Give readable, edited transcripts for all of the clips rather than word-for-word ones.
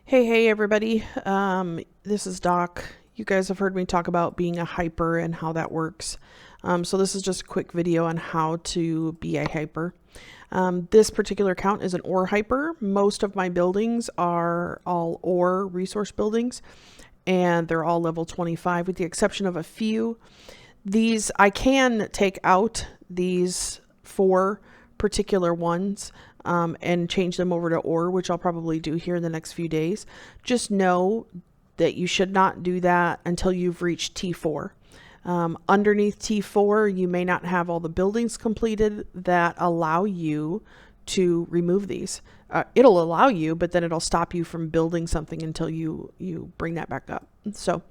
Hey everybody. This is Doc. You guys have heard me talk about being a hyper and how that works. So this is just a quick video on how to be a hyper. This particular account is an ore hyper. Most of my buildings are all ore resource buildings, and they're all level 25 with the exception of a few. These, I can take out these 4 particular ones and change them over to ore, which I'll probably do here in the next few days. Just know that you should not do that until you've reached T4. Underneath T4, you may not have all the buildings completed that allow you to remove these. It'll allow you, but then it'll stop you from building something until you bring that back up. So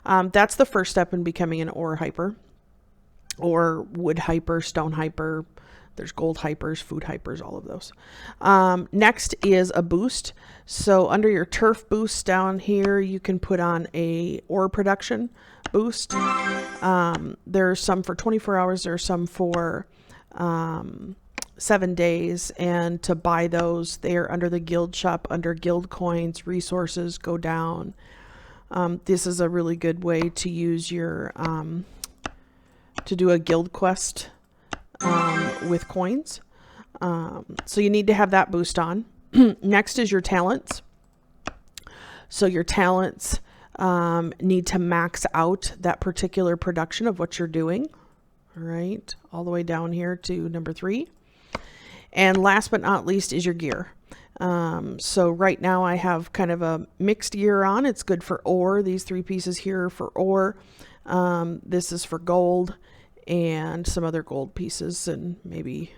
that's the first step in becoming an ore hyper, or wood hyper, stone hyper. There's gold hypers, food hypers, all of those. Next is a boost. So under your turf boost down here, you can put on a ore production boost. There's some for 24 hours. There's some for 7 days. And to buy those, they're under the guild shop, under guild coins, resources, go down. This is a really good way to use your, to do a guild quest with coins. So you need to have that boost on. Next is your talents. So your talents need to max out that particular production of what you're doing. All right, all the way down here to number 3. And last but not least is your gear. So right now I have kind of a mixed gear on. It's good for ore. These 3 pieces here are for ore. This is for gold and some other gold pieces, and maybe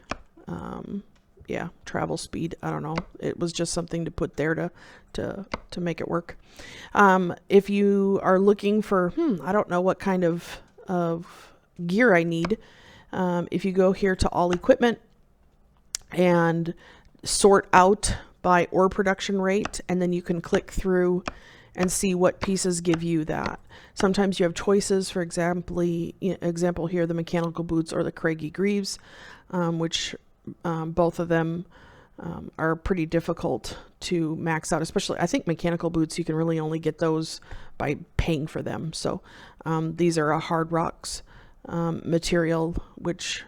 yeah, travel speed. I don't know. It was just something to put there to make it work. If you are looking for I don't know what kind of gear I need, if you go here to all equipment and sort out by ore production rate, and then you can click through and see what pieces give you that. Sometimes you have choices. For example here, the mechanical boots or the Craigie Greaves, which both of them are pretty difficult to max out. Especially, I think mechanical boots, you can really only get those by paying for them. So these are a hard rocks material, which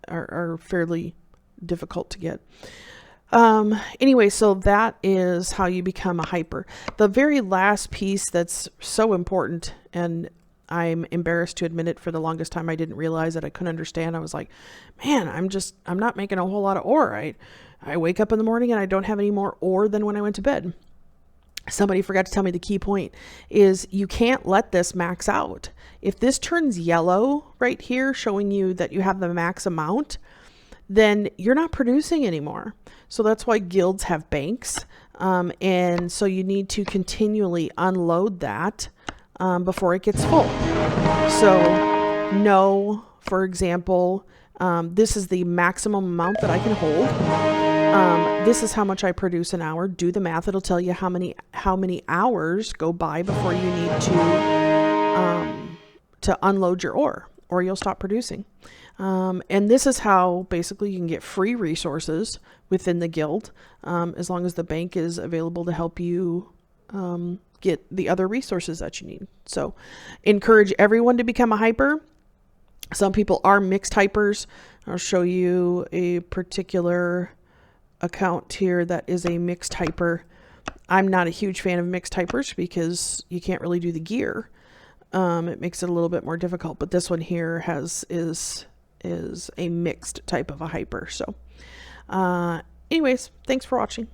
are fairly difficult to get. Anyway, so that is how you become a hyper. The very last piece that's so important, and I'm embarrassed to admit it, for the longest time I didn't realize it. I couldn't understand. I was like, man, I'm not making a whole lot of ore. I wake up in the morning and I don't have any more ore than when I went to bed. Somebody forgot to tell me the key point is you can't let this max out. If this turns yellow right here, showing you that you have the max amount, then you're not producing anymore. So that's why guilds have banks. And so you need to continually unload that before it gets full. So know, for example, this is the maximum amount that I can hold. This is how much I produce an hour. Do the math. It'll tell you how many hours go by before you need to unload your ore, or you'll stop producing. And this is how basically you can get free resources within the guild, as long as the bank is available to help you get the other resources that you need. So encourage everyone to become a hyper. Some people are mixed hypers. I'll show you a particular account here that is a mixed hyper. I'm not a huge fan of mixed hypers because you can't really do the gear. It makes it a little bit more difficult, but this one here is a mixed type of a hyper. So anyways, thanks for watching.